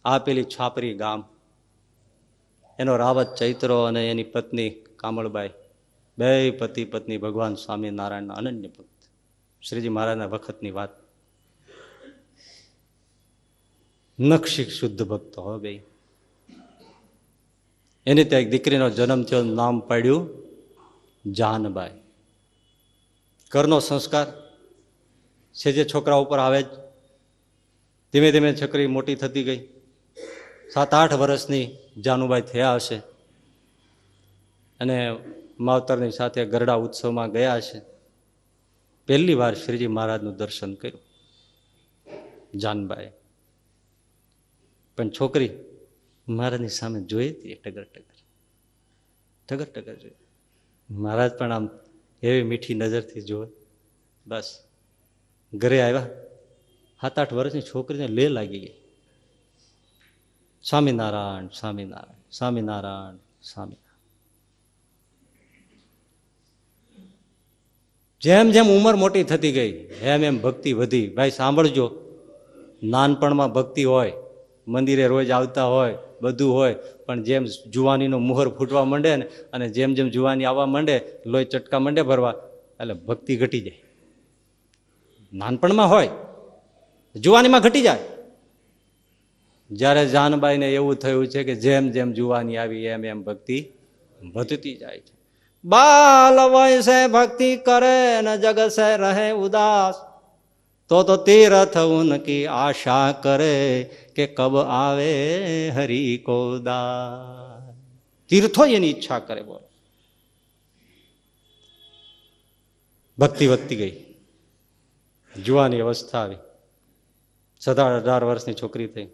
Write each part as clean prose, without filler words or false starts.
આ પેલી છાપરી ગામ, એનો રાવત ચૈત્રો અને એની પત્ની કામળબાઈ, બે પતિ પત્ની ભગવાન સ્વામિનારાયણના અનન્ય ભક્ત. શ્રીજી મહારાજના વખતની વાત. નખશિક શુદ્ધ ભક્ત હો બે. એની ત્યાં એક દીકરીનો જન્મ થયો, નામ પાડ્યું જાનબાઈ. ઘરનો સંસ્કાર છે જે છોકરા ઉપર આવે જ. ધીમે ધીમે છોકરી મોટી થતી ગઈ. 7-8 વર્ષની જાનુબાઈ થયા હશે અને માવતરની સાથે ગરડા ઉત્સવમાં ગયા હશે. પહેલી વાર શ્રીજી મહારાજનું દર્શન કર્યું જાનબાઈ. પણ છોકરી મહારાજની સામે જોઈ હતી, ટગર ટગર જોઈ. મહારાજ પણ આમ એવી મીઠી નજરથી જોવે. બસ ઘરે આવ્યા. 7-8 વર્ષની છોકરીને લે લાગી ગઈ. સ્વામિનારાયણ સ્વામિનારાયણ સ્વામિનારાયણ સ્વામિનારાયણ. જેમ જેમ ઉંમર મોટી થતી ગઈ એમ એમ ભક્તિ વધી. ભાઈ સાંભળજો, નાનપણમાં ભક્તિ હોય, મંદિરે રોજ આવતા હોય, બધું હોય, પણ જેમ જુવાનીનો મુહર ફૂટવા માંડે ને અને જેમ જેમ જુવાની આવવા માંડે, લોહી ચટકા માંડે ભરવા, એટલે ભક્તિ ઘટી જાય. નાનપણમાં હોય, જુવાનીમાં ઘટી જાય. જ્યારે જાનબાઈને એવું થયું છે કે જેમ જેમ જુવાની આવી એમ એમ ભક્તિ વધતી જાય છે. બાલ વયસે ભક્તિ કરે ન જગ સે રહે ઉદાસ, તો તીર્થ ઉનકી આશા કરે કે કબ આવે હરી કો દાસ. તીર્થો એની ઈચ્છા કરે. બોલો, ભક્તિ વધતી ગઈ. જુવાની અવસ્થા આવી. 17-18 વર્ષની છોકરી થઈ.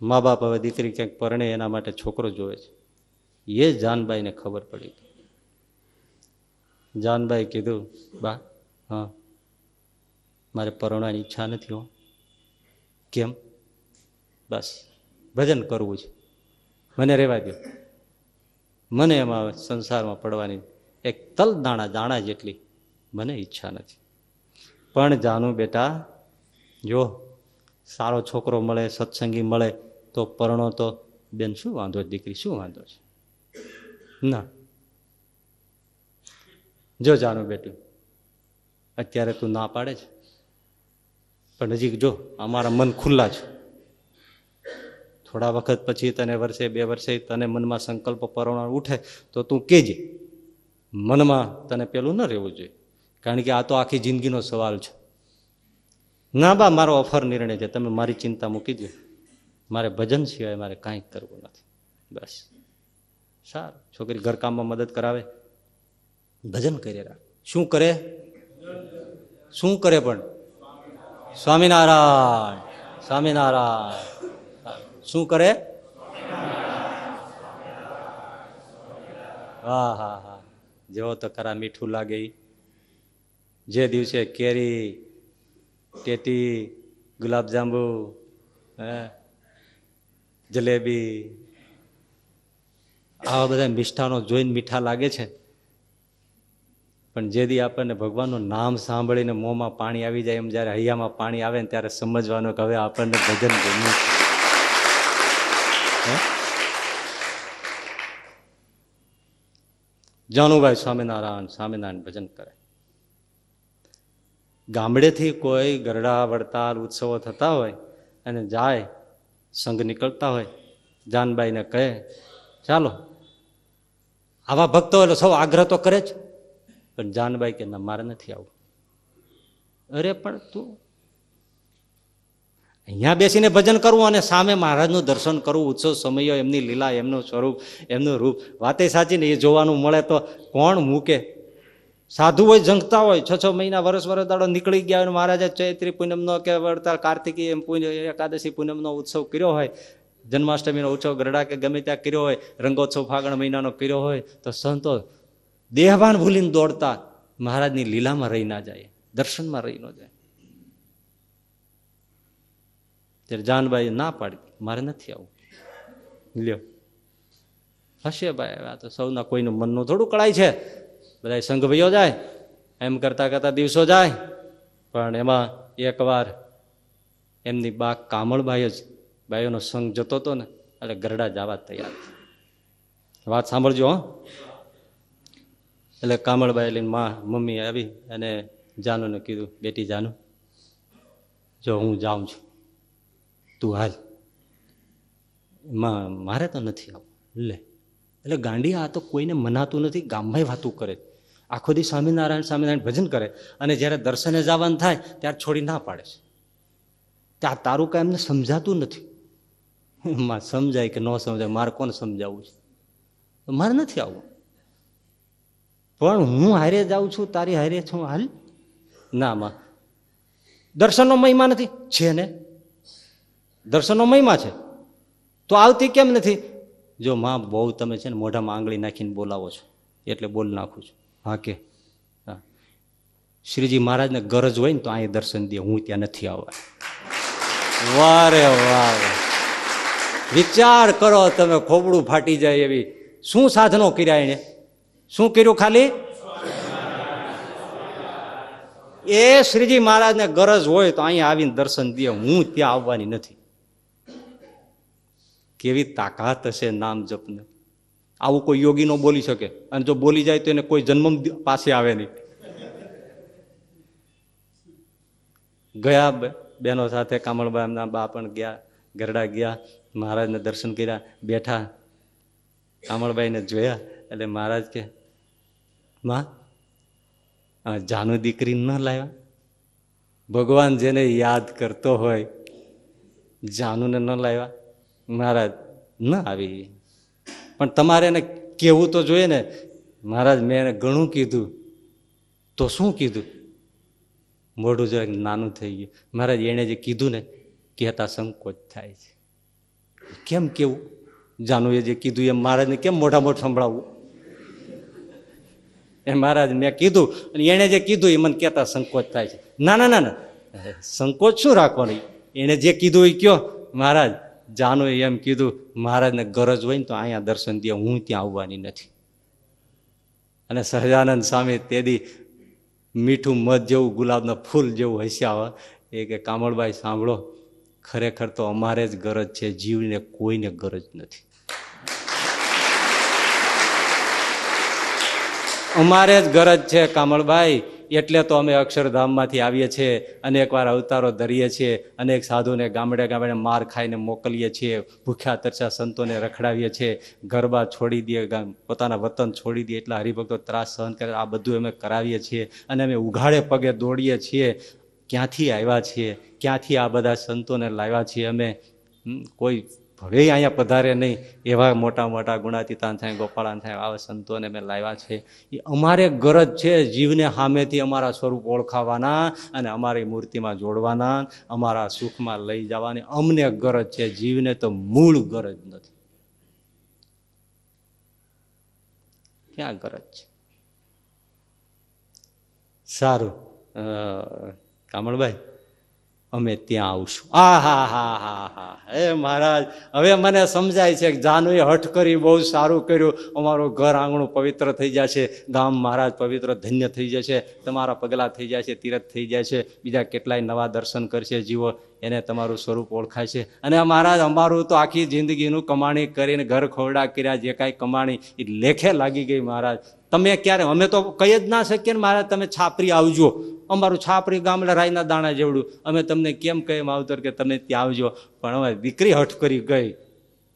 મા બાપ હવે દીકરી ક્યાંક પરણે એના માટે છોકરો જોવે છે. એ જાનબાઈને ખબર પડી. જાનબાઈ કીધું, બા હા મારે પરણવાની ઈચ્છા નથી. હો કેમ? બસ ભજન કરવું છે, મને રહેવા દો. મને એમાં સંસારમાં પડવાની એક તલ દાણા જેટલી મને ઈચ્છા નથી. પણ જાનું બેટા, જો સારો છોકરો મળે, સત્સંગી મળે તો પરણો તો બેન, શું વાંધો દીકરી, શું વાંધો છે? ના જો જાનું બેટું, અત્યારે તું ના પાડે છે, પણ હજી જો અમારા મન ખુલ્લા છે. થોડા વખત પછી તને વર્ષે 2 વર્ષે તને મનમાં સંકલ્પ પરણવાનો ઉઠે તો તું કહેજે. મનમાં તને પેલું ન રહેવું જોઈએ, કારણ કે આ તો આખી જિંદગીનો સવાલ છે. ના બા, મારો અફર નિર્ણય છે, તમે મારી ચિંતા મૂકી દો. મારે ભજન સિવાય મારે કાંઈ કરવું નથી. બસ સારું. છોકરી ઘરકામમાં મદદ કરાવે, ભજન કરે. શું કરે? શું કરે? પણ સ્વામિનારાયણ સ્વામિનારાયણ. શું કરે? હા હા હા, જેવો તો ખરા, મીઠું લાગે. જે દિવસે કેરી, ટેટી, ગુલાબજાંબુ, જલેબી, આવા બધા મિષ્ઠાનો જોઈને મીઠા લાગે છે, પણ જે દી આપણને ભગવાનનું નામ સાંભળીને મોંમાં પાણી આવી જાય, એમ જ્યારે હૈયામાં પાણી આવે ને ત્યારે સમજવાનું કે હવે આપણને ભજન ગમ્યું છે. જાનુભાઈ સ્વામિનારાયણ સ્વામિનારાયણ ભજન કરે. ગામડેથી કોઈ ગરડા વડતાલ ઉત્સવો થતા હોય અને જાય, સંઘ નીકળતા હોય, જાનબાઈને કહે ચાલો. આવા ભક્તો એટલે સૌ આગ્રહ તો કરે જ, પણ જાનબાઈ કે ના, મારે નથી આવું. અરે પણ તું અહીંયા બેસીને ભજન કરવું અને સામે મહારાજનું દર્શન કરવું, ઉત્સવ સમયો, એમની લીલા, એમનું સ્વરૂપ, એમનું રૂપ, વાતે સાચી ને, એ જોવાનું મળે તો કોણ મૂકે? સાધુ હોય, ઝંખતા હોય, 6 મહિના, વર્ષ દાડો નીકળી ગયા હોય, મહારાજે ચૈત્રી પૂનમનો કે વડતાલ કાર્તિકી એમ એકાદશી પૂનમનો ઉત્સવ કર્યો હોય, જન્માષ્ટમીનો ઉત્સવ ગરડા કે ગમે ત્યાં કર્યો હોય, રંગોત્સવ ફાગણ મહિનાનો કર્યો હોય, તો સંતો દેહભાન ભૂલીને દોડતા મહારાજની લીલામાં રહી ના જાય, દર્શનમાં રહી ન જાય. ત્યારે જાનબાઈ ના પાડી, મારે નથી આવું. લ્યો, હશે ભાઈ, આ તો સૌના કોઈનું મનનું થોડું કળાય છે. બધા સંઘ ભયો જાય, એમ કરતા કરતા દિવસો જાય. પણ એમાં એકવાર એમની બા કામળબાઈ જ બાઈઓનો સંગ જતો હતો ને એટલે ગરડા જવા તૈયાર. વાત સાંભળજો હો. એટલે કામળબાઈ લઈને મમ્મી આવી અને જાનુને કીધું, બેટી જાનુ, જો હું જાઉં છું, તું હાલ. મારે તો નથી આવું. લે, એટલે ગાંડી, આ તો કોઈને મનાતું નથી, ગામમાં વાતું કરે, આખો દી સ્વામિનારાયણ સ્વામિનારાયણ ભજન કરે, અને જ્યારે દર્શને જવાનું થાય ત્યારે છોડી ના પાડે છે. ત્યાં તારું કાંઈ એમને સમજાતું નથી. માં સમજાય કે ન સમજાય, મારે કોને સમજાવવું છે? મારે નથી આવવું, પણ હું હારે જાઉં છું, તારી હારે છું, હાલ. ના માં, દર્શનનો મહિમા નથી. છે ને, દર્શનનો મહિમા છે તો આવતી કેમ નથી? જો માં, બહુ તમે છે ને મોઢામાં આંગળી નાખીને બોલાવો છો એટલે બોલ નાખું છું. હા કે હા, શ્રીજી મહારાજને ગરજ હોય ને તો અહીં દર્શન દે, હું ત્યાં નથી આવવા. વારે વાહ, વિચાર કરો તમે, ખોબડું ફાટી જાય એવી શું સાધનો કર્યા એને? શું કર્યું? ખાલી એ શ્રીજી મહારાજને ગરજ હોય તો અહીંયા આવીને દર્શન દે, હું ત્યાં આવવાની નથી. કેવી તાકાત હશે નામ જપને! આવું કોઈ યોગી નો બોલી શકે, અને જો બોલી જાય તો એને કોઈ જન્મ પાસે આવે નહીં. ગયા બહેનો સાથે, કામળબા એમના બા પણ ગયા, ગરડા ગયા, મહારાજને દર્શન કર્યા, બેઠા. કામળબાઈને જોયા એટલે મહારાજ કે, માં, જાનુ દીકરી ન લાવ્યા? ભગવાન જેને યાદ કરતો હોય જાનુને ન લાવ્યા? મહારાજ, ન આવી, પણ તમારે એને કહેવું તો જોઈએ ને. મહારાજ, મેં એને ઘણું કીધું. તો શું કીધું? મોઢું જરાક નાનું થઈ ગયું. મહારાજ, એણે જે કીધું ને, કહેતા સંકોચ થાય છે. કેમ કેવું? જાનુએ જે કીધું એમ મહારાજને કેમ મોઢા મોઢ સંભળાવવું? એ મહારાજ, મેં કીધું અને એણે જે કીધું એ મને કહેતા સંકોચ થાય છે. ના ના ના ના, સંકોચ શું રાખવાનો? એણે જે કીધું એ કયો. મહારાજ, જાનુએ એમ કીધું, મહારાજને ગરજ હોય ને તો અહીંયા દર્શન દે, હું ત્યાં આવવાની નથી. અને સહજાનંદ સ્વામી તેદી મીઠું મધ જેવું, ગુલાબના ફૂલ જેવું હસ્યા હોય. એ કે, કામળબાઈ સાંભળો, ખરેખર તો અમારે જ ગરજ છે, જીવને કોઈને ગરજ નથી. અમારે જ ગરજ છે કામળબાઈ, એટલે તો અમે અક્ષરધામમાંથી આવીએ છીએ, અનેક વાર અવતારો ધરીએ છીએ, અનેક સાધુને ગામડે ગામડે માર ખાઈને મોકલીએ છીએ, ભૂખ્યા તરસ્યા સંતોને રખડાવીએ છીએ, ગરબા છોડી દઈએ, પોતાના વતન છોડી દઈએ, એટલા હરિભક્તો ત્રાસ સહન કરે. આ બધું અમે કરાવીએ છીએ, અને અમે ઉઘાડે પગે દોડીએ છીએ. ક્યાંથી આવ્યા છીએ? ક્યાંથી આ બધા સંતોને લાવ્યા છીએ અમે? કોઈ હવે અહીંયા પધારે નહીં એવા મોટા મોટા ગુણાતીતાન થાય, ગોપાળાન થાય, આવા સંતોને અમે લાવ્યા છે. એ અમારે ગરજ છે જીવને સામેથી અમારા સ્વરૂપ ઓળખાવાના અને અમારી મૂર્તિમાં જોડવાના, અમારા સુખમાં લઈ જવાની અમને ગરજ છે. જીવને તો મૂળ ગરજ નથી. ક્યાં ગરજ છે? સારું કામળબાઈ, અમે ત્યાં આવશું. હા, હે મહારાજ, હવે મને સમજાય છે કે જાનુએ હઠ કરી, બહુ સારું કર્યું. અમારું ઘર આંગણું પવિત્ર થઈ જશે, ગામ મહારાજ પવિત્ર ધન્ય થઈ જશે, તમારા પગલાં થઈ જાય છે, તીરથ થઈ જાય છે, બીજા કેટલાય નવા દર્શન કરશે જીવો, એને તમારું સ્વરૂપ ઓળખાય છે. અને મહારાજ, અમારું તો આખી જિંદગીનું કમાણી કરીને, ઘર ખોરડા કર્યા, જે કાંઈ કમાણી એ લેખે લાગી ગઈ. મહારાજ, તમે ક્યારે? અમે તો કહી જ ના શકીએ ને મહારાજ, તમે છાપરી આવજો. અમારું છાપરી ગામડા રાયના દાણા જેવડું, અમે તમને કેમ કહીએ માવતર કે તમે ત્યાં આવજો, પણ અમારી દીકરી હઠ કરી ગઈ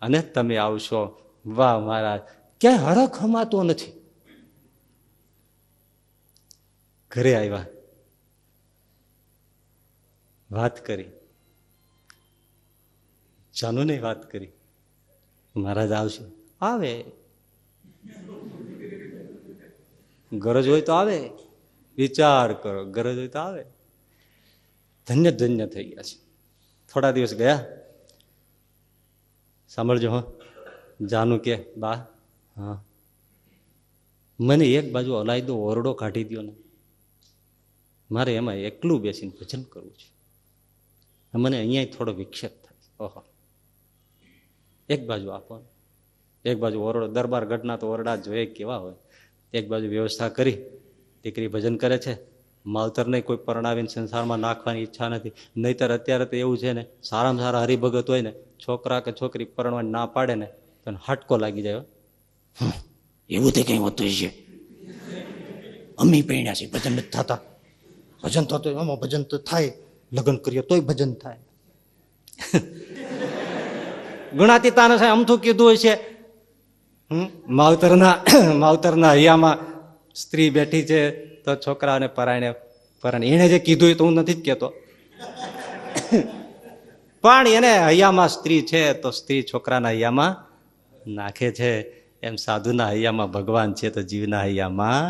અને તમે આવશો. વાહ મહારાજ, ક્યાંય હરખ હમાતો નથી. ઘરે આવ્યા, વાત કરી, જાનુને વાત કરી, મહારાજ આવશે. આવે, ગરજ હોય તો આવે. વિચાર કરો, ગરજ હોય તો આવે. ધન્ય ધન્ય થઈ ગયા છે. થોડા દિવસ ગયા, સાંભળજો હો. જાનુ કે, બા, હા, મને એક બાજુ અલાયદો ઓરડો કાઢી દો ને, મારે એમાં એકલું બેસીને ભજન કરવું છે. મને અહીંયા થોડો વિક્ષેપ થાય. ઓહો, એક બાજુ આપો, એક બાજુ ઓરડો. દરબાર ગઢના તો ઓરડા જોઈએ કેવા હોય. એક બાજુ વ્યવસ્થા કરી, દીકરી ભજન કરે છે, માવતરને કોઈ પરણાવીને સંસારમાં નાખવાની ઈચ્છા નથી. નહીતર અત્યારે તો એવું છે ને, સારામાં સારા હરિભગત હોય ને, છોકરા કે છોકરી પરણવાની ના પાડે ને તો હટકો લાગી જાય. એવું તે કઈ હોતું છે, અમી પૈણ્યા છે, ભજન નથી થતા. ભજન થતું આમાં ભજન તો થાય, લગ્ન કરીએ તોય ભજન થાય. ગુણાતીતાને છે અમથું કીધું હોય છે. માવતરના હૈયામાં સ્ત્રી બેઠી છે તો છોકરાને પરાયણે એને જે કીધું હોય તો હું નથી જ કહેતો, પણ એને હૈયામાં સ્ત્રી છે તો સ્ત્રી છોકરાના હૈયામાં નાખે છે. એમ સાધુના હૈયામાં ભગવાન છે તો જીવના હૈયામાં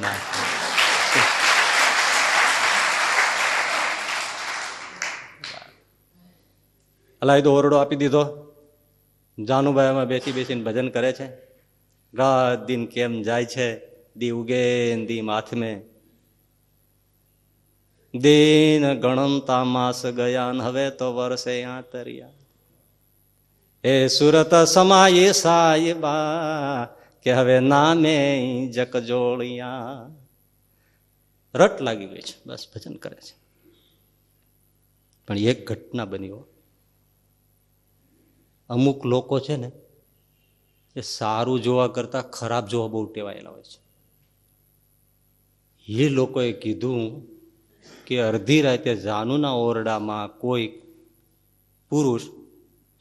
નાખે. અલાય તો ઓરડો આપી દીધો. જાનુભાઈ એમાં બેસી બેસીને ભજન કરે છે. રાત દિન કેમ જાય છે, દી ઉગે દી માથમે, દિન ગણનતા માસ ગયા હવે તો વર્ષે આતરિયા. એ સુરત સમાયે સાહેબા કે હવે નામે જક જોડિયા. રટ લાગી ગઈ છે, બસ ભજન કરે છે. પણ એક ઘટના બની. અમુક લોકો છે ને એ સારું જોવા કરતા ખરાબ જોવા બહુ ટેવાયેલા હોય છે. એ લોકોએ કીધું કે અડધી રાતે જાનુના ઓરડામાં કોઈ પુરુષ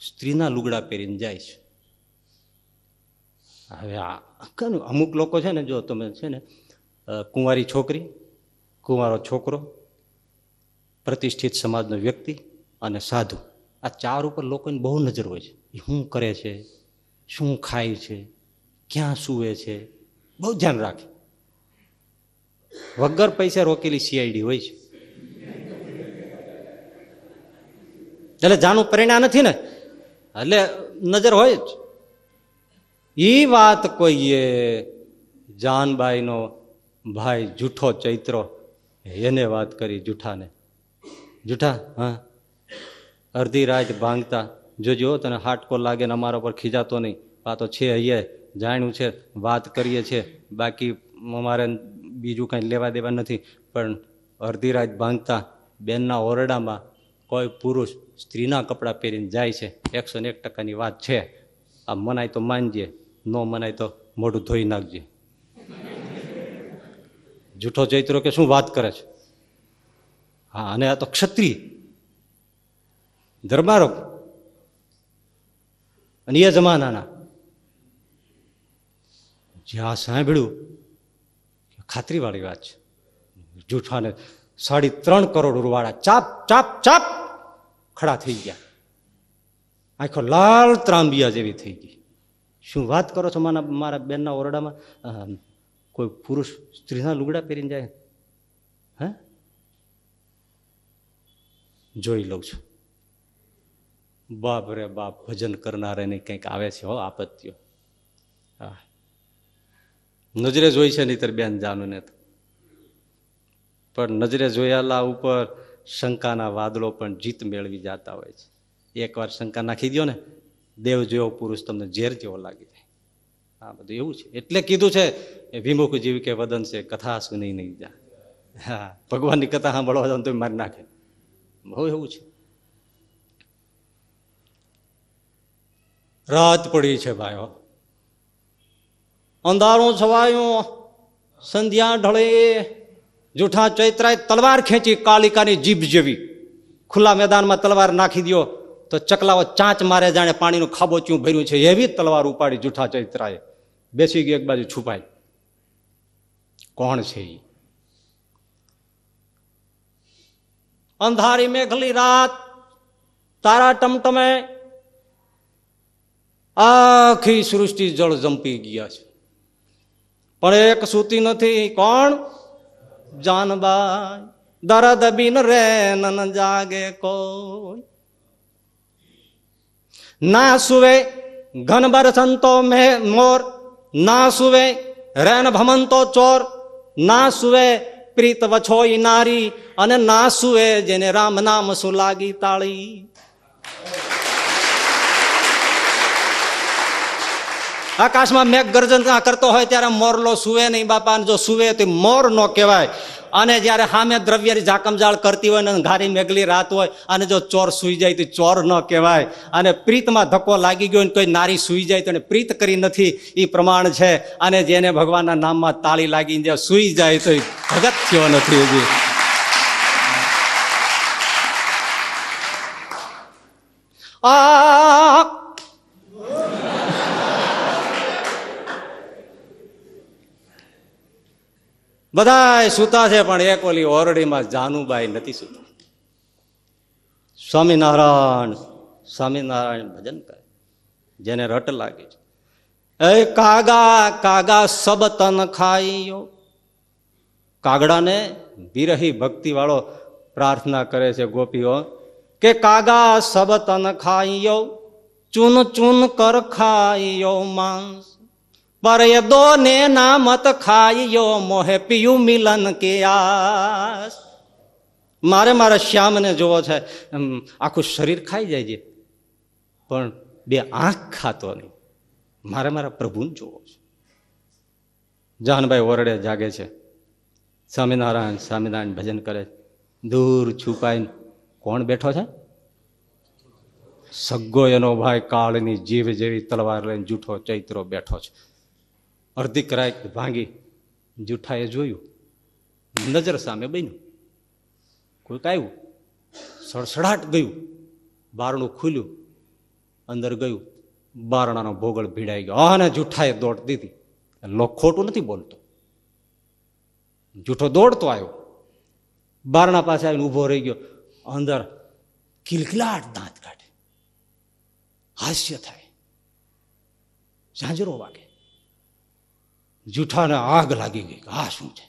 સ્ત્રીના લુગડા પહેરીને જાય છે. હવે અમુક લોકો છે ને, જો તમે છે ને કુંવારી છોકરી, કુંવારો છોકરો, પ્રતિષ્ઠિત સમાજનો વ્યક્તિ અને સાધુ, આ ચાર ઉપર લોકોની બહુ નજર હોય છે. એ શું કરે છે, શું ખાય છે, ક્યાં સૂવે છે, બહુ ધ્યાન રાખે. વગર પૈસા રોકેલી સીઆઈડી હોય છે. એટલે જાનું પરિણામ નથી ને, એટલે નજર હોય જ. એ વાત કોઈએ જાનબાઈનો ભાઈ જૂઠો ચૈત્રો એને વાત કરી જૂઠાને. જૂઠા, હા, અડધી રાત ભાંગતા જોજો તને હાટકો લાગે ને અમારા પર ખીજાતો નહીં. આ તો છે અહીંયા જાણ્યું છે, વાત કરીએ છીએ, બાકી અમારે બીજું કાંઈ લેવા દેવા નથી. પણ અડધી રાત ભાંગતા બેનના ઓરડામાં કોઈ પુરુષ સ્ત્રીના કપડાં પહેરીને જાય છે, 101% વાત છે. આ મનાય તો માનજે, ન મનાય તો મોઢું ધોઈ નાખજે. જૂઠો ચૈત્રો કે શું વાત કરે છે. હા, અને આ તો ક્ષત્રિય ધર્મારોપ, અને એ જમાનાના. જ્યાં સાંભળ્યું ખાતરીવાળી વાત છે, જૂઠાને 3.5 કરોડ રૂવાળા ચાપ ચાપ ચાપ ખડા થઈ ગયા. આખો લાલ ત્રાંબિયા જેવી થઈ ગઈ. શું વાત કરો છો, મારા બેનના ઓરડામાં કોઈ પુરુષ સ્ત્રીના લુગડા પહેરીને જાય? હે, જોઈ લઉં છું. બાપ રે બાપ, ભજન કરનારાને કંઈક આવે છે હો આપત્તિઓ. હા, નજરે જોઈ છે નહીતર બેન જાનું ને. પણ નજરે જોયેલા ઉપર શંકાના વાદળો પણ જીત મેળવી જતા હોય છે. એકવાર શંકા નાખી દો ને, દેવ જેવો પુરુષ તમને ઝેર જેવો લાગી જાય. હા, બધું એવું છે. એટલે કીધું છે વિમુખ જીવ કે વદન છે કથા સુની નહીં જા. હા, ભગવાનની કથા સાંભળવા જાવ તો મારી નાખે. બહુ એવું છે. રાત પડી છે ભાઈઓ, અંધારું છવાયું, સંધ્યા ઢળે. જૂઠા ચૈત્રાએ તલવાર ખેંચી, કાલિકાની જીભ જેવી. ખુલ્લા મેદાનમાં તલવાર નાખી દો તો ચકલાઓ ચાંચ મારે, જાણે પાણીનું ખાબોચિયું ભર્યું છે એવી તલવાર ઉપાડી જૂઠા ચૈત્રાએ. બેસી ગઈ એક બાજુ છુપાઈ. કોણ છે એ? અંધારી મેઘલી રાત, તારા ટમટમે, આખી સૃષ્ટિ જળ જંપી ગયા છે, પણ એક સૂતી નથી. કોણ? જાનબાઈ. દરદ બિન રે ન જાગે કોઈ. ના સુવે ઘન બરસંતો મોર, ના સુવે રેન ભમંતો ચોર, ના સુવે પ્રીત વછોઈ નારી, અને ના સુવે જેને રામ નામ સુલાગી તાળી. આકાશમાં મેઘ ગર્જન કરતો હોય ત્યારે મોરલો સુવે નહીં બાપા. જો સુવે તો મોર નો કહેવાય. અને જયારે સામે દ્રવ્યની જાકમજાળ કરતી હોય ને ઘારી મેઘલી રાત હોય અને જો ચોર સુઈ જાય તો ચોર ન કહેવાય. અને પ્રીતમાં ધક્કો લાગી ગયો ને કોઈ નારી સુઈ જાય તો એને પ્રીત કરી નથી એ પ્રમાણ છે. અને જેને ભગવાનના નામમાં તાળી લાગીને જે સુઈ જાય તો ભગત થયો નથી હજી. બધા સૂતા છે પણ એક ઓલી ઓરડીમાં જાનુબાઈ નથી સૂતા. સ્વામિનારાયણ સ્વામિનારાયણ ભજન કરે જેને રટ લાગે છે. એ કાગા કાગા સબ તન ખાઈયો. કાગડાને વિરહી ભક્તિ વાળો પ્રાર્થના કરે છે ગોપીઓ કે કાગા સબ તન ખાઈયો ચૂન ચૂન કર ખાઈયો માંસ પર એ દો ને નામત ખાઈયો મોહે પિયું મિલન કે આસ. મારે મારા શ્યામને જોવો છે આખું શરીર ખાઈ જાય છે પણ બે આંખ ખાતો નહીં. મારે મારા પ્રભુને જોવો છે. જાનભાઈ ઓરડે જાગે છે. સ્વામિનારાયણ સ્વામિનારાયણ ભજન કરે. દૂર છુપાઈને કોણ બેઠો છે? સગ્ગો એનો ભાઈ કાળની જીભ જેવી તલવાર લઈને જૂઠો ચૈત્રો બેઠો છે. અડધી કરાય ભાંગી જૂઠાએ જોયું. નજર સામે બન્યું. કોઈક આવ્યું. સડસડાટ ગયું. બારણું ખુલ્યું. અંદર ગયું. બારણાનો ભોગળ ભીડાઈ ગયો. અને જૂઠાએ દોડ દીધી. લોક ખોટું નથી બોલતો. જૂઠો દોડતો આવ્યો. બારણા પાસે આવીને ઊભો રહી ગયો. અંદર કિલકિલાટ દાંત કાઢે. હાસ્ય થાય. ઝાંઝરો વાગે. જૂઠાને આગ લાગી ગઈ. આ શું છે?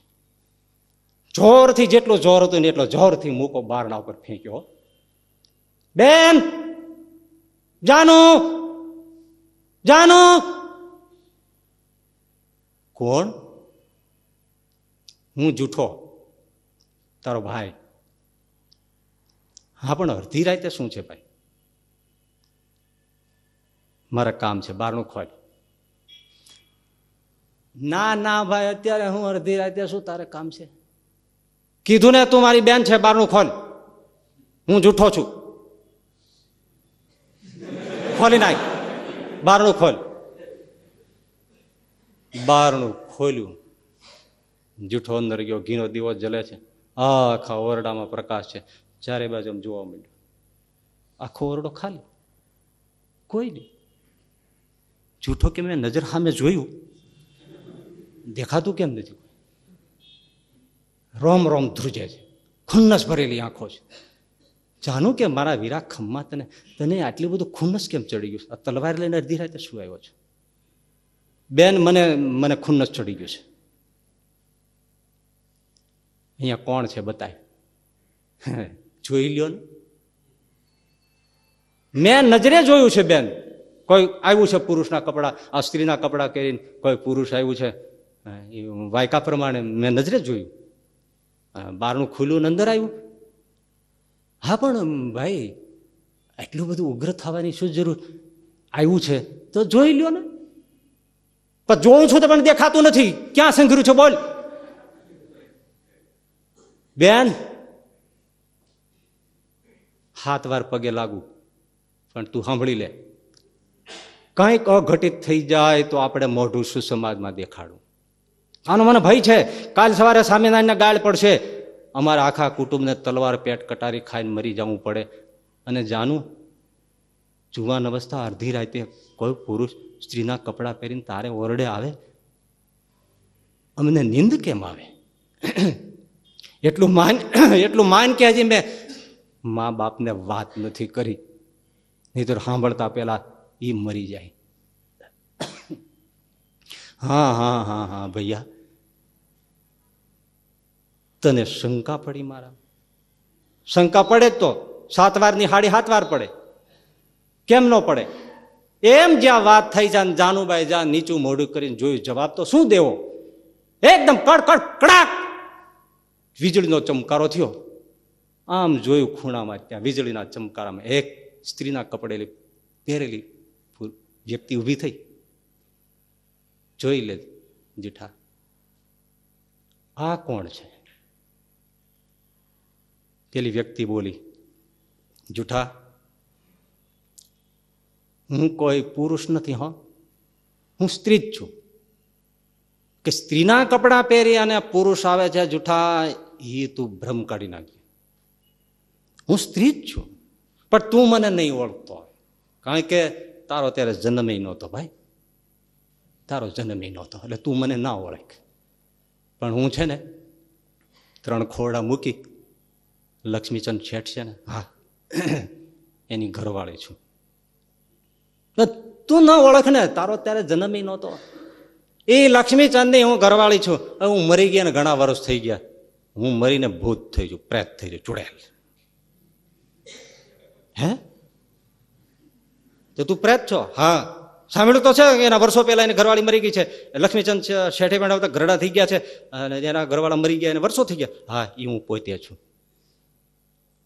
જોરથી જેટલો જોર હતો ને એટલો જોરથી મૂકો બારણા ઉપર ફેંક્યો. બેન જાનુ જાનુ. કોણ? હું જૂઠો તારો ભાઈ. હા પણ અડધી રાતે શું છે ભાઈ? મારા કામ છે બારણું ખોલ. ના ના ભાઈ અત્યારે હું અડધી રાતે શું તારે કામ છે? કીધું ને તું મારી બેન છે બારણું ખોલ. હું જૂઠો છું. ખોલી નાખ. બારણું ખોલ. બારણું ખોલ્યું. જૂઠો અંદર ગયો. ઘીનો દીવો જલે છે. આખા ઓરડામાં પ્રકાશ છે. ચારે બાજુ જોવા માંડ્યો. આખો ઓરડો ખાલી. કોઈ નહીં. જૂઠો કે મેં નજર સામે જોયું. દેખાતું કેમ નથી? રોમ રોમ ધ્રુજે છે. ખુન્નસ ભરેલી આંખો છે. જાણું કે મારા વીરા ખમ્મા તને આટલું બધું ખુન્નસ કેમ ચડી ગયું? આ તલવાર લઈને અડધી રાતે શું આવ્યો છે? બેન મને ખુન્નસ ચડી ગયું છે. અહીંયા કોણ છે બતાય. જોઈ લ્યો ને. મેં નજરે જોયું છે બેન. કોઈ આવ્યું છે પુરુષના કપડા, આ સ્ત્રીના કપડા પહેરીને કોઈ પુરુષ આવ્યું છે. વાયકા પ્રમાણે મેં નજરે જોયું. બારણું ખુલ્લું ને અંદર આવ્યું. હા પણ ભાઈ એટલું બધું ઉગ્ર થવાની શું જરૂર? આવ્યું છે તો જોઈ લ્યો ને. પણ જોઉં છું તો પણ દેખાતું નથી. ક્યાં સંઘર્યું છે બોલ. બેન હાથ વાર પગે લાગુ પણ તું સાંભળી લે. કંઈક અઘટિત થઈ જાય તો આપણે મોઢું સુસમાજમાં દેખાડું. આનો મને ભય છે. કાલ સવારે સ્વામિનારાયણને ગાળ પડશે. અમારા આખા કુટુંબને તલવાર પેટ કટારી ખાઈને મરી જવું પડે. અને જાનું જુવાન અવસ્થા અડધી રાતે કોઈ પુરુષ સ્ત્રીના કપડાં પહેરીને તારે ઓરડે આવે. અમને નિંદ કેમ આવે? એટલું માન કે હજી મેં મા બાપને વાત નથી કરી. નહીં તો સાંભળતા પેલા એ મરી જાય. હા હા હા હા ભૈયા તને શંકા પડી? મારા શંકા પડે તો 7 વારની હાડી 7 વાર પડે. કેમ ન પડે? એમ જ્યાં વાત થઈ જાય જાનુબાઈ જ્યાં નીચું મોઢું કરીને જોયું. જવાબ તો શું દેવો? એકદમ કડકડ કડાક વીજળીનો ચમકારો થયો. આમ જોયું ખૂણામાં. ત્યાં વીજળીના ચમકારામાં એક સ્ત્રીના કપડે પહેરેલી વ્યક્તિ ઊભી થઈ. જોઈ લે જીઠા આ કોણ છે? પેલી વ્યક્તિ બોલી, જૂઠા, હું કોઈ પુરુષ નથી, હો, હું સ્ત્રી જ છું. કે સ્ત્રીના કપડાં પહેરી અને પુરુષ આવે છે, જૂઠા, એ તું ભ્રમ કાઢી નાખી. હું સ્ત્રી જ છું, પણ તું મને નહીં ઓળખતો, કારણ કે તારો ત્યારે જન્મ નહોતો ભાઈ, તારો જન્મ નહોતો, એટલે તું મને ના ઓળખ. પણ હું છે ને 3 ખોરડા મૂકી લક્ષ્મીચંદ શેઠ છે ને, હા, એની ઘરવાળી છું. તું ના ઓળખ ને, તારો ત્યારે જન્મ નહોતો. એ લક્ષ્મીચંદની હું ઘરવાળી છું. હવે હું મરી ગયા ને ઘણા વર્ષ થઈ ગયા, હું મરીને ભૂત થઈ ગયું, પ્રેત થઈ ગયું, ચુડેલ. હે, તો તું પ્રેત છો? હા, સાંભળ્યું તો છે એના વર્ષો પહેલા એની ઘરવાળી મરી ગઈ છે. લક્ષ્મીચંદ શેઠે બનાવતા ઘરડા થઈ ગયા છે અને એના ઘરવાળા મરી ગયા એને વર્ષો થઈ ગયા. હા, એ હું પોતે છું.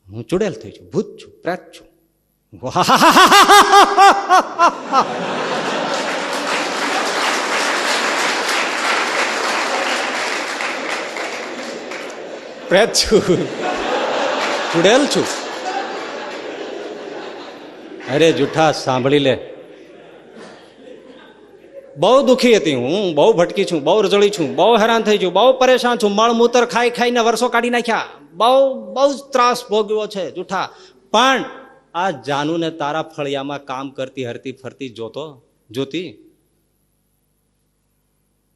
હું ચુડેલ થઈ છું, ભૂત છું, પ્રેત છું. પ્રેત છું, ચુડેલ છું. અરે જૂઠા, સાંભળી લે. બહુ દુઃખી હતી હું, બહુ ભટકી છું, બહુ રજળી છું, બહુ હેરાન થઈ છું, બહુ પરેશાન છું, મળમૂતર ખાઈ ખાઈને વર્ષો કાઢી નાખ્યા, બહુ જ ત્રાસ ભોગવ્યો છે જૂઠા. પણ આ જાનુને તારા ફળિયામાં કામ કરતી હરતી ફરતી જોતી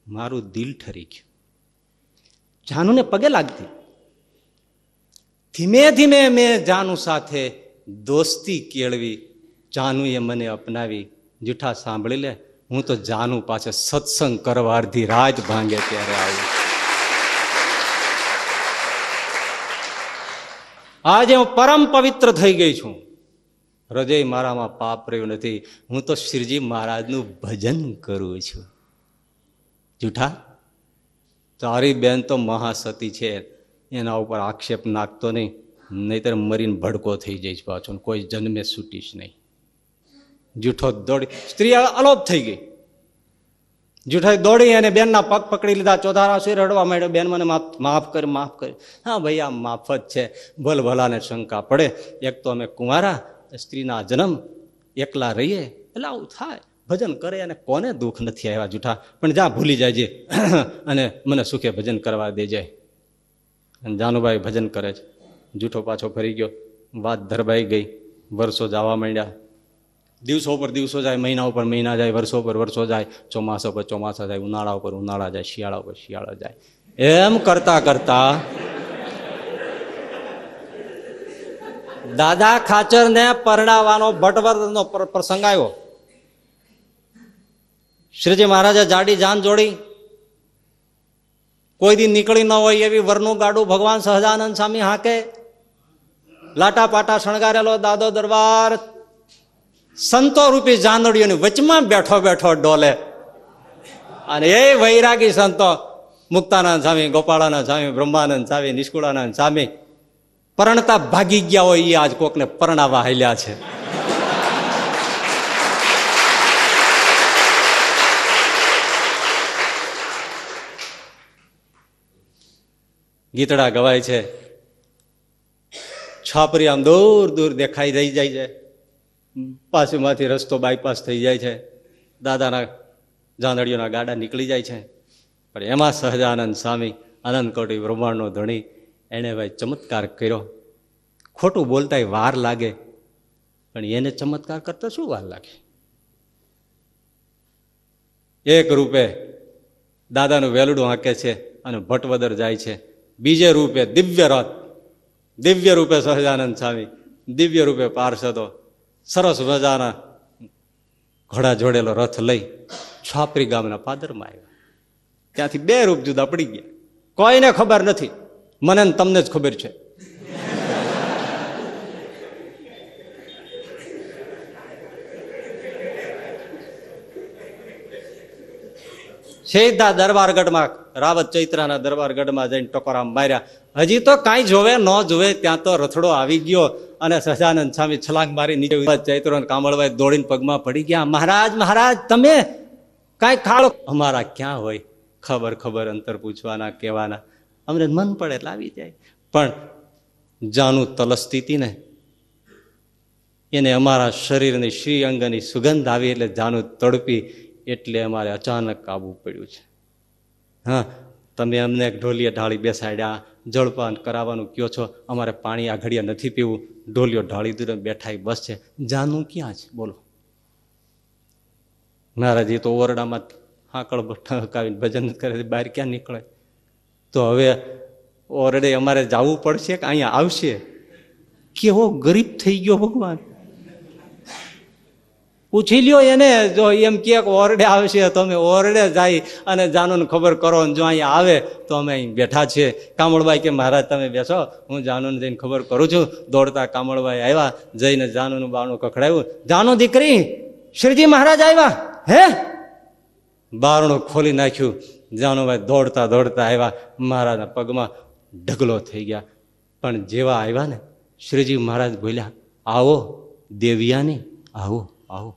મારું દિલ ઠરી ગયું. જાનુને પગે લાગતી. ધીમે ધીમે મેં જાનુ સાથે દોસ્તી કેળવી, જાનુએ મને અપનાવી. જૂઠા, સાંભળી લે, હું તો જાનુ પાસે સત્સંગ કરવા અડધી રાત ભાંગે ત્યારે આવ્યું. આજે હું પરમ પવિત્ર થઈ ગઈ છું. હૃદય મારામાં પાપ રહ્યું નથી. હું તો શ્રીજી મહારાજનું ભજન કરું છું. જૂઠા, તારી બેન તો મહાસતી છે, એના ઉપર આક્ષેપ નાખતો નહીં, નહીતર મરીને ભડકો થઈ જઈશ પાછો, કોઈ જન્મે છૂટીશ નહીં. જૂઠો દોડી, સ્ત્રી અલોપ થઈ ગઈ. જૂઠાઈ દોડી અને બેનના પગ પકડી લીધા, ચોધારા સુઈ રડવા માંડ્યો, બેન મને માફ કર, માફ કર. હા ભાઈ, આ માફ જ છે, ભલભલાને શંકા પડે. એક તો અમે કુંવારા, સ્ત્રીના જન્મ, એકલા રહીએ એટલે આવું થાય. ભજન કરે અને કોને દુઃખ નથી આવ્યા જૂઠા, પણ જ્યાં ભૂલી જાય છે અને મને સુખે ભજન કરવા દે જાય. અને જાનુભાઈ ભજન કરે છે. જૂઠો પાછો ફરી ગયો, વાત ધરબાઈ ગઈ, વર્ષો જવા માંડ્યા. દિવસો પર દિવસો જાય, મહિના ઉપર મહિના જાય, વર્ષો પર વર્ષો જાય, ચોમાસા પર ચોમાસા જાય, ઉનાળા ઉપર ઉનાળા જાય, શિયાળા ઉપર શિયાળા જાય. એમ કરતા કરતા દાદા ખાચરને પરણાવવાનો ભટવર્તનો પ્રસંગ આવ્યો. શ્રીજી મહારાજે જાડી જાન જોડી, કોઈ દી નીકળી ન હોય એવી વરનું ગાડું ભગવાન સહજાનંદ સ્વામી હાકે, લાટા પાટા શણગારેલો દાદો દરબાર સંતો રૂપી જાનડીઓની વચમાં બેઠો બેઠો ડોલે. અને એ વૈરાગી સંતો મુક્તાનંદ સ્વામી, ગોપાળાનંદ સ્વામી, બ્રહ્માનંદ સ્વામી, નિષ્કુળાનંદ સ્વામી પરણતા ભાગી ગયા હોય, એ આજ કોકને પરણાવા હાલ્યા છે. ગીતડા ગવાય છે, છાપરી આમ દૂર દૂર દેખાઈ રહી જાય છે, પાછુમાંથી રસ્તો બાયપાસ થઈ જાય છે, દાદાના જાનડીઓના ગાડા નીકળી જાય છે. પણ એમાં સહજાનંદ સ્વામી, અનંત કોટી બ્રહ્માંડનો ધણી, એણે ભાઈ ચમત્કાર કર્યો. ખોટું બોલતા વાર લાગે, પણ એને ચમત્કાર કરતા શું વાર લાગે? એક રૂપે દાદાનું વેલડું હાંકે છે અને ભટવદર જાય છે. બીજે રૂપે દિવ્ય રથ, દિવ્ય રૂપે સહજાનંદ સ્વામી, દિવ્ય રૂપે પાર્ષદો સરસ મજાના ઘોડા જોડેલો રથ લઈ છાપરી ગામના પાદરમાં આવ્યા. ત્યાંથી 2 રૂપ જુદા પડી ગયા. કોઈને ખબર નથી, મને તમને જ ખબર છે. સીધા દરબારગઢમાં, રાવત ચૈત્રાના દરબારગઢમાં જઈને ટકોરા માર્યા. હજી તો કાંઈ જોવે ન જોવે ત્યાં તો રથડો આવી ગયો અને સહજાનંદ સ્વામી છલાંગ મારી નીચે. ચૈત્રો કામળભાઈ દોડીને પગમાં પડી ગયા. મહારાજ, મહારાજ, તમે કાંઈ ખાડો. અમારા ક્યાં હોય ખબર અંતર પૂછવાના, કહેવાના, અમને મન પડે એટલે આવી જાય. પણ જાનું તલસતી હતી ને એને અમારા શરીરની શ્રી અંગની સુગંધ આવી એટલે જાનું તડપી, એટલે અમારે અચાનક આવવું પડ્યું છે. હા, તમે અમને ઢોલીએ ઢાળી બેસાડ્યા, જળપાન કરાવવાનું કયો છો, અમારે પાણી આ ઘડિયા નથી પીવું, ઢોલીઓ ઢાળી દીધો બેઠા બસ છે. જાનું ક્યાં છે બોલો? મહારાજ તો ઓરડામાં હાકળ ઠકાવીને ભજન કરે, બહાર ક્યાં નીકળે? તો હવે ઓરડે અમારે જવું પડશે કે અહીંયા આવશે? કેવો ગરીબ થઈ ગયો ભગવાન! પૂછી લ્યો એને, જો એમ કે ઓરડે આવશે તો અમે ઓરડે જાય અને જાનુને ખબર કરો, જો અહીંયા આવે તો અમે અહીં બેઠા છીએ. કામળબાઈ કે મહારાજ તમે બેસો, હું જાનુને જઈને ખબર કરું છું. દોડતા કામળબાઈ આવ્યા, જઈને જાનુનું બારણું કખડાવ્યું. જાનુ દીકરી, શ્રીજી મહારાજ આવ્યા. હે? બારણું ખોલી નાખ્યું. જાનુભાઈ દોડતા દોડતા આવ્યા, મહારાજના પગમાં ઢગલો થઈ ગયા. પણ જેવા આવ્યા ને, શ્રીજી મહારાજ બોલ્યા, આવો દેવિયાની, આવો આવો.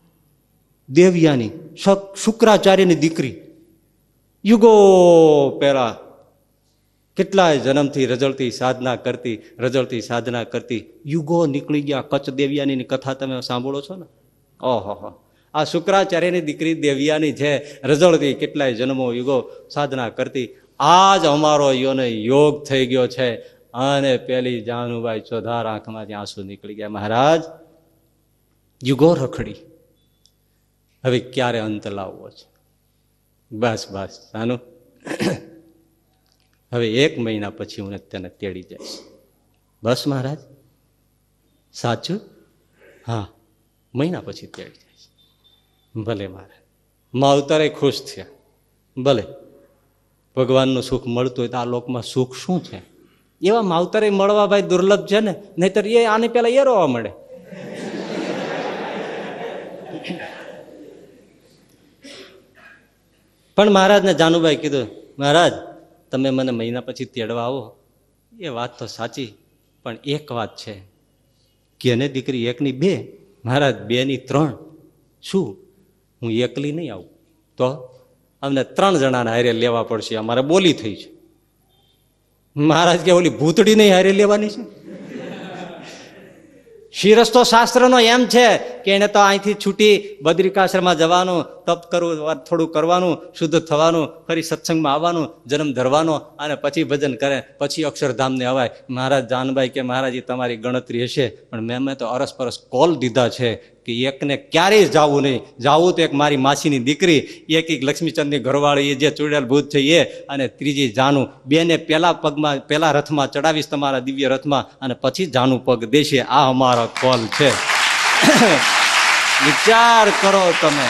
દેવયાની શુક્રાચાર્યની દીકરી, યુગો પહેલા કેટલાય જન્મથી રજળતી સાધના કરતી યુગો નીકળી ગયા. કચ્છ દેવયાની કથા તમે સાંભળો છો ને? ઓહો, આ શુક્રાચાર્યની દીકરી દેવયાની છે, રજળતી કેટલાય જન્મો યુગો સાધના કરતી. આજ અમારો યોગ થઈ ગયો છે. અને પેલી જાનુભાઈ ચોધાર આંખમાંથી આંસુ નીકળી ગયા. મહારાજ, યુગો રખડી, હવે ક્યારે અંત લાવવો છે? બસ બસ જાનુ, હવે 1 મહિના પછી હું તેને તેડી જઈશ. બસ મહારાજ, સાચું? હા, મહિના પછી તેડી જઈશ. ભલે મહારાજ. માવતરે ખુશ થયા. ભલે, ભગવાનનું સુખ મળતું હોય તો આ લોકમાં સુખ શું છે? એવા માવતરે મળવા ભાઈ દુર્લભ છે ને, નહીતર એ આને પેલા એ રોવા મળે. પણ મહારાજને જાનુભાઈ કીધું, મહારાજ તમે મને મહિના પછી તેડવા આવો, એ વાત તો સાચી, પણ એક વાત છે કે એને દીકરી 1ની 2, મહારાજ 2ની 3. શું હું એકલી નહીં આવું? તો અમને 3 જણાને હારે લેવા પડશે, અમારે બોલી થઈ છે. મહારાજ કે ઓલી ભૂતડી નહીં હારે લેવાની છે? શિરસ્તો શાસ્ત્રનો એમ છે કે એને તો અહીંથી છૂટી બદ્રિકાશ્રમમાં જવાનું, તપ કરવું, થોડું કરવાનું, શુદ્ધ થવાનું, ફરી સત્સંગમાં આવવાનું, જન્મ ધરવાનો, અને પછી ભજન કરે, પછી અક્ષરધામને અવાય. મહારાજ જાનભાઈ કે મહારાજ તમારી ગણતરી હશે, પણ મેં તો અરસપરસ કોલ દીધા છે કે એકને ક્યારેય જવું નહીં. જવું તો એક મારી માસીની દીકરી, એક લક્ષ્મીચંદની ઘરવાળી, એ જે ચૂડેલ ભૂત છે એ, અને ત્રીજી જાનુ. 2ને પેલા રથમાં ચડાવીશ, તમારા દિવ્ય રથમાં, અને પછી જાનુ પગ દેશે. આ અમારો કોલ છે. વિચાર કરો તમે.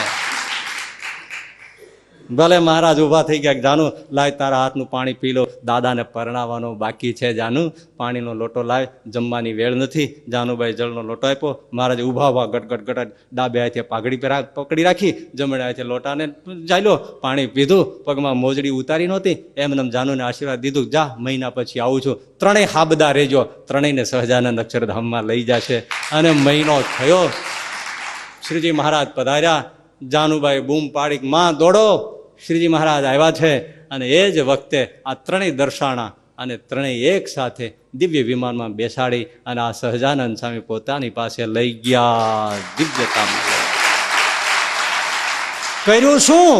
ભલે મહારાજ ઉભા થઈ ગયા, જાનુ લાય તારા હાથનું પાણી પી લો, દાદાને પરણાવવાનો બાકી છે. જાનુ પાણીનો લોટો લાય, જમવાની વેળ નથી. જાનુભાઈ જળનો લોટો આપ્યો. મહારાજે ઉભા ગટગટ ડાબે હાથે પાઘડી પકડી રાખી, જમણે હાથે લોટાને ચાલ્યો, પાણી પીધું, પગમાં મોજડી ઉતારી નહોતી. એમને જાનુને આશીર્વાદ દીધું, જા મહિના પછી આવું છું. 3 હાબદા રહેજો. 3ને સહજાનંદ અક્ષરધામમાં લઈ જશે. અને મહિનો થયો, શ્રીજી મહારાજ પધાર્યા. જાનુભાઈ બૂમ પાડી, માં દોડો, શ્રીજી મહારાજ આવ્યા છે. અને એ જ વખતે આ 3 દર્શાણા અને 3 એક સાથે દિવ્ય વિમાનમાં બેસાડી અને આ સહજાનંદ સ્વામી પોતાની પાસે લઈ ગયા. દિવ્યતા કર્યું શું?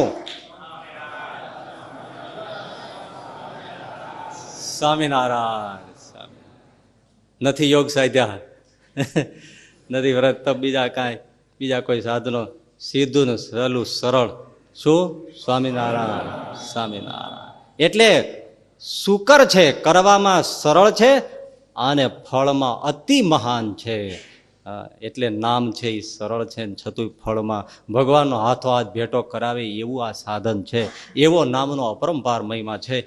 સ્વામિનારાયણ. નથી યોગ સાધ્યા, નથી વ્રત તપ, બીજા કોઈ સાધનો, સીધું ને સહેલું સરળ. શું? સ્વામિનારાયણ, સ્વામિનારાયણ. એટલે સુકર છે, કરવામાં સરળ છે અને ફળમાં અતિ મહાન છે. એટલે નામ છે એ સરળ છે, છતું ફળમાં ભગવાનનો હાથો હાથ ભેટો કરાવે એવું આ સાધન છે. એવો નામનો અપરંપાર મહિમા છે.